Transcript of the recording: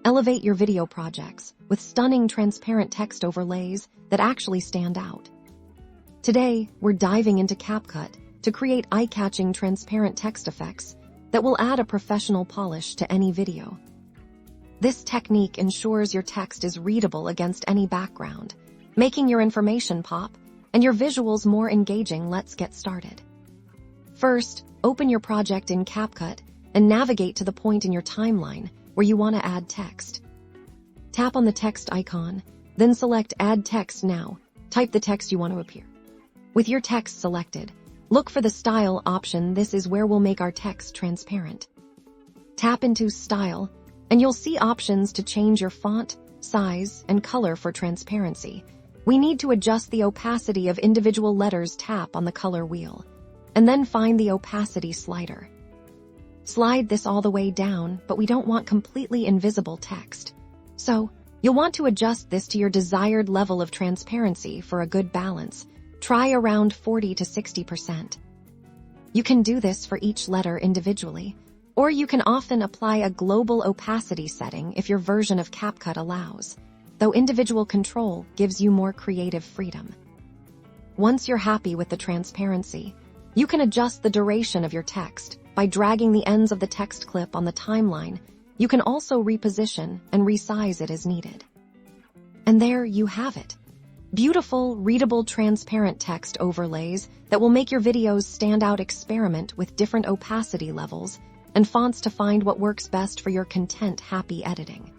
Elevate your video projects with stunning transparent text overlays that actually stand out. Today, we're diving into Capcut to create eye-catching transparent text effects that will add a professional polish to any video. This technique ensures your text is readable against any background, making your information pop and your visuals more engaging. Let's get started. First, open your project in Capcut and navigate to the point in your timeline where you want to add text. Tap on the text icon, then select Add Text Now. Type the text you want to appear. With your text selected, look for the Style option. This is where we'll make our text transparent. Tap into Style, and you'll see options to change your font, size, and color for transparency. We need to adjust the opacity of individual letters. Tap on the color wheel, and then find the opacity slider. Slide this all the way down, but we don't want completely invisible text. So, you'll want to adjust this to your desired level of transparency for a good balance. Try around 40 to 60%. You can do this for each letter individually, or you can often apply a global opacity setting if your version of Capcut allows, though individual control gives you more creative freedom. Once you're happy with the transparency, you can adjust the duration of your text by dragging the ends of the text clip on the timeline. You can also reposition and resize it as needed. And there you have it. Beautiful, readable, transparent text overlays that will make your videos stand out. Experiment with different opacity levels and fonts to find what works best for your content. Happy editing!